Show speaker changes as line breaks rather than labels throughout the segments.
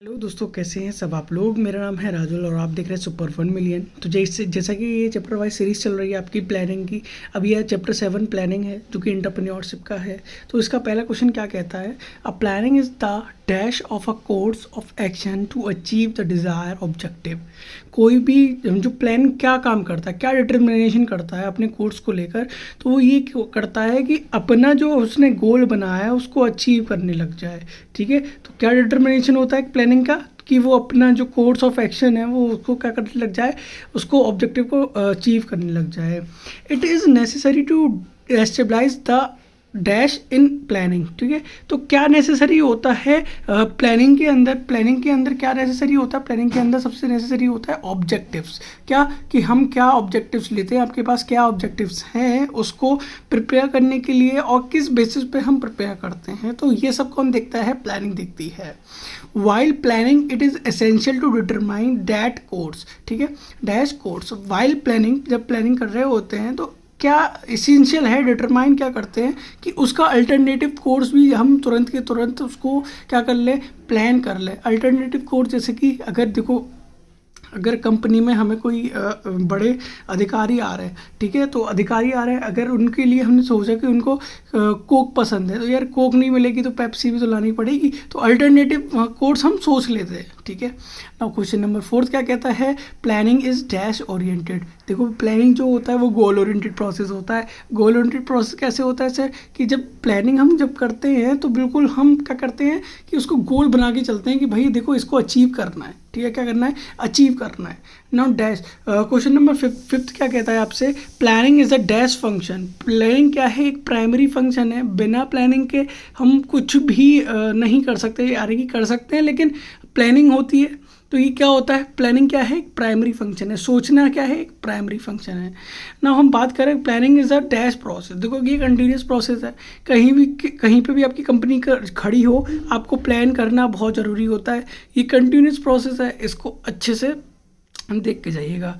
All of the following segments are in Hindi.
हेलो दोस्तों, कैसे हैं सब आप लोग। मेरा नाम है राजुल और आप देख रहे हैं सुपर 1 मिलियन। तो जैसा कि ये चैप्टर वाइज सीरीज चल रही है आपकी प्लानिंग की। अभी यह चैप्टर 7 प्लानिंग है जो कि एंटरप्रेन्योरशिप का है। तो इसका पहला क्वेश्चन क्या कहता है, a planning is the dash of a course of action to achieve the desire objective. कोई भी जो प्लान क्या काम करता है, क्या डिटर्मिनेशन करता है अपने कोर्स को लेकर, तो वो ये करता है कि अपना जो उसने गोल बनाया है उसको अचीव करने लग जाए। ठीक है, तो क्या डिटर्मिनेशन होता है प्लानिंग का कि वो अपना जो कोर्स ऑफ एक्शन है वो उसको क्या करने लग जाए, उसको ऑब्जेक्टिव को अचीव करने लग जाए। It is necessary to stabilise the dash in planning. ठीक है, तो क्या नेसेसरी होता है प्लानिंग के अंदर। प्लानिंग के अंदर क्या नेसेसरी होता है, प्लानिंग के अंदर सबसे नेसेसरी होता है ऑब्जेक्टिव्स। क्या कि हम क्या ऑब्जेक्टिव्स लेते हैं, आपके पास क्या ऑब्जेक्टिव्स हैं उसको प्रिपेयर करने के लिए और किस बेसिस पे हम प्रिपेयर करते हैं। तो ये सब कौन देखता है, प्लानिंग देखती है। While planning it is essential to determine that course. ठीक है, डैश कोर्स। वाइल प्लानिंग, जब प्लानिंग कर रहे होते हैं तो क्या इसेंशियल है, डिटरमाइन क्या करते हैं कि उसका अल्टरनेटिव कोर्स भी हम तुरंत के तुरंत उसको क्या कर ले, प्लान कर ले। अल्टरनेटिव कोर्स जैसे कि अगर देखो, अगर कंपनी में हमें कोई बड़े अधिकारी आ रहे हैं, ठीक है, तो अधिकारी आ रहे हैं, अगर उनके लिए हमने सोचा कि उनको कोक पसंद है, तो यार कोक नहीं मिलेगी तो पेप्सी भी तो लानी पड़ेगी। तो अल्टरनेटिव कोर्स हम सोच लेते हैं। ठीक है, नाउ क्वेश्चन नंबर 4 क्या कहता है, प्लानिंग इज डैश ओरिएंटेड। देखो, प्लानिंग जो होता है वो गोल ओरिएंटेड प्रोसेस होता है। गोल ओरिएंटेड प्रोसेस कैसे होता है सर, कि जब प्लानिंग हम जब करते हैं तो बिल्कुल हम क्या करते हैं कि उसको गोल बना के चलते हैं कि भाई देखो इसको अचीव करना है। ठीक है, क्या करना है, अचीव करना है। नाउ डैश, क्वेश्चन नंबर 5 क्या कहता है आपसे, planning is a dash function. Planning क्या है, एक प्राइमरी फंक्शन है। बिना प्लानिंग के हम कुछ भी नहीं कर सकते, यानी कि कर सकते हैं लेकिन प्लानिंग होती है। तो ये क्या होता है, प्लानिंग क्या है, एक प्राइमरी फंक्शन है। सोचना क्या है, एक प्राइमरी फंक्शन है ना। हम बात करें planning is a dash process. देखो ये कंटिन्यूस प्रोसेस है। कहीं पे भी आपकी कंपनी खड़ी हो, आपको प्लान करना बहुत ज़रूरी होता है। ये कंटिन्यूस प्रोसेस है, इसको अच्छे से हम देख के जाइएगा।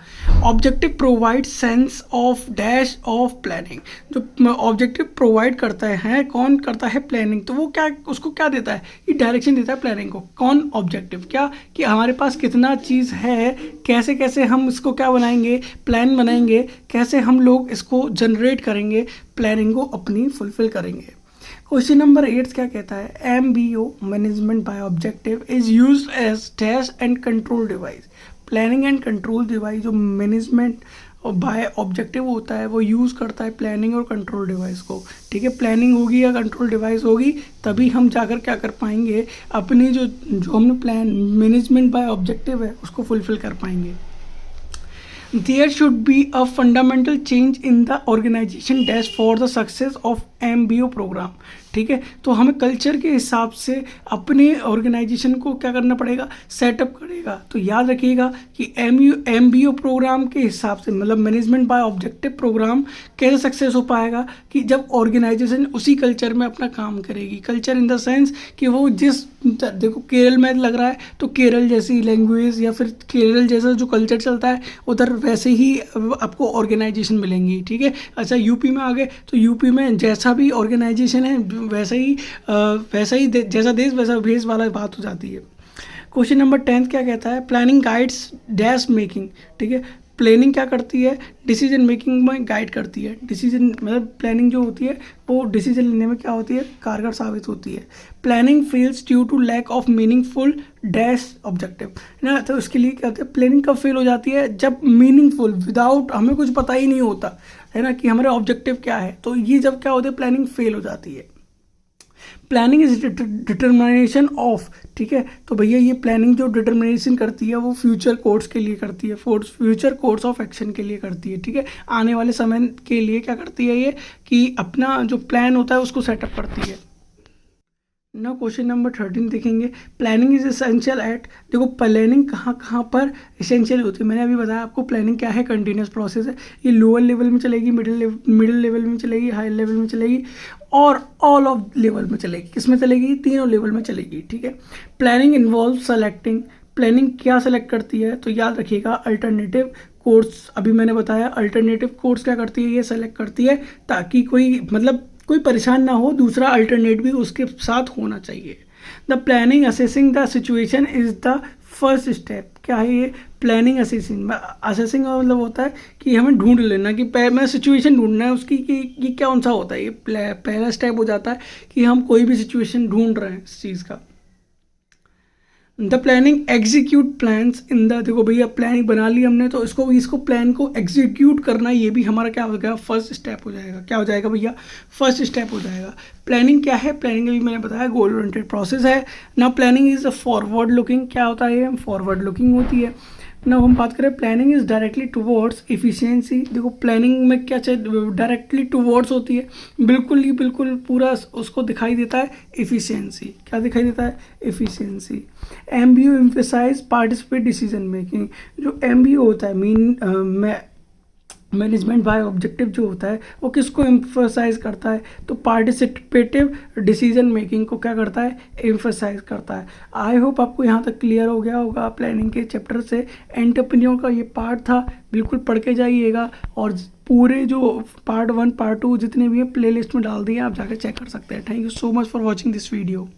Objective provide sense of dash of planning. जो ऑब्जेक्टिव प्रोवाइड करता है, कौन करता है, प्लानिंग। तो वो क्या, उसको क्या देता है, ये डायरेक्शन देता है प्लानिंग को। कौन, ऑब्जेक्टिव। क्या कि हमारे पास कितना चीज़ है, कैसे कैसे हम इसको क्या बनाएंगे, प्लान बनाएंगे, कैसे हम लोग इसको जनरेट करेंगे, प्लानिंग को अपनी फुलफिल करेंगे। क्वेश्चन नंबर 8 क्या कहता है, MBO management by objective is used as dash and control device. Planning and control device जो मैनेजमेंट बाय ऑब्जेक्टिव होता है वो यूज़ करता है प्लानिंग और कंट्रोल डिवाइस को। ठीक है, प्लानिंग होगी या कंट्रोल डिवाइस होगी तभी हम जाकर क्या कर पाएंगे, अपनी जो हमने प्लान मैनेजमेंट बाय ऑब्जेक्टिव है उसको फुलफिल कर पाएंगे। There should be a fundamental change in the organization dash for the success of MBO programme. ठीक है, तो हमें कल्चर के हिसाब से अपने ऑर्गेनाइजेशन को क्या करना पड़ेगा, सेटअप करेगा। तो याद रखिएगा कि MBO प्रोग्राम के हिसाब से, मतलब मैनेजमेंट बाय ऑब्जेक्टिव प्रोग्राम कैसे सक्सेस हो पाएगा कि जब ऑर्गेनाइजेशन उसी कल्चर में अपना काम करेगी। कल्चर इन द सेंस कि वो जिस, देखो केरल में लग रहा है तो केरल जैसी लैंग्वेज या फिर केरल जैसा जो कल्चर चलता है उधर वैसे ही आपको ऑर्गेनाइजेशन मिलेंगी। ठीक है, अच्छा यूपी में आ गए तो यूपी में जैसा भी ऑर्गेनाइजेशन है वैसा ही जैसा देश वैसा भेष वाला बात हो जाती है। क्वेश्चन नंबर 10 क्या कहता है, प्लानिंग गाइड्स डैश मेकिंग। ठीक है, प्लानिंग क्या करती है, डिसीजन मेकिंग में गाइड करती है। डिसीजन मतलब प्लानिंग जो होती है वो डिसीजन लेने में क्या होती है, कारगर साबित होती है। Planning fails due to lack of meaningful dash objective ना। तो उसके लिए क्या होता है, प्लानिंग कब फेल हो जाती है, जब मीनिंगफुल, विदाउट हमें कुछ पता ही नहीं होता है ना कि हमारा ऑब्जेक्टिव क्या है। तो ये जब क्या होता है, प्लानिंग फेल हो जाती है। Planning is determination of. ठीक है, तो भैया ये प्लानिंग जो डिटर्मिनेशन करती है वो फ्यूचर कोर्स के लिए करती है, फ्यूचर कोर्स ऑफ एक्शन के लिए करती है। ठीक है, आने वाले समय के लिए क्या करती है ये, कि अपना जो प्लान होता है उसको सेटअप करती है। ना क्वेश्चन नंबर 13 देखेंगे, प्लानिंग इज एसेंशियल एट। देखो प्लानिंग कहाँ कहाँ पर एसेंशियल होती है, मैंने अभी बताया आपको प्लानिंग क्या है, कंटिन्यूस प्रोसेस है। ये लोअर लेवल में चलेगी, मिडिल लेवल में चलेगी, हाई लेवल में चलेगी और ऑल ऑफ लेवल में चलेगी। किस में चलेगी, तीनों लेवल में चलेगी। ठीक है, प्लानिंग इन्वॉल्व सेलेक्टिंग। प्लानिंग क्या सेलेक्ट करती है, तो याद रखिएगा अल्टरनेटिव कोर्स। अभी मैंने बताया अल्टरनेटिव कोर्स क्या करती है, ये सेलेक्ट करती है ताकि कोई परेशान ना हो, दूसरा अल्टरनेट भी उसके साथ होना चाहिए। The planning assessing the situation is the first step. क्या है ये? Planning assessing. असेसिंग का मतलब होता है कि हमें ढूंढ लेना कि मैं सिचुएशन ढूंढना है उसकी कि कौन सा होता है। ये पहला स्टेप हो जाता है कि हम कोई भी सिचुएशन ढूंढ रहे हैं इस चीज़ का। The planning execute plans in the, देखो भैया प्लानिंग बना ली हमने तो इसको प्लान को एग्जीक्यूट करना, ये भी हमारा क्या हो जाएगा? फर्स्ट स्टेप हो जाएगा। क्या हो जाएगा भैया? फर्स्ट स्टेप हो जाएगा। प्लानिंग क्या है? प्लानिंग अभी मैंने बताया गोल ओरिएंटेड प्रोसेस है ना। Planning is a forward looking. क्या होता है? फॉरवर्ड लुकिंग होती है ना। हम बात करें planning is directly towards efficiency. देखो प्लानिंग में क्या चाहिए? डायरेक्टली टुवर्ड्स होती है, बिल्कुल ही बिल्कुल पूरा उसको दिखाई देता है इफिशियंसी। क्या दिखाई देता है? Efficiency. MBO emphasise participate decision making. जो एमबीओ होता है मैनेजमेंट बाय ऑब्जेक्टिव जो होता है वो किसको एम्फसाइज करता है? तो पार्टिसिपेटिव डिसीजन मेकिंग को क्या करता है? एम्फसाइज करता है। आई होप आपको यहाँ तक क्लियर हो गया होगा प्लानिंग के चैप्टर से। एंटरप्रेन्योर का ये पार्ट था, बिल्कुल पढ़ के जाइएगा और पूरे जो पार्ट 1 पार्ट 2 जितने भी हैं प्लेलिस्ट में डाल दिए, आप जाकर चेक कर सकते हैं। Thank you so much for watching this video.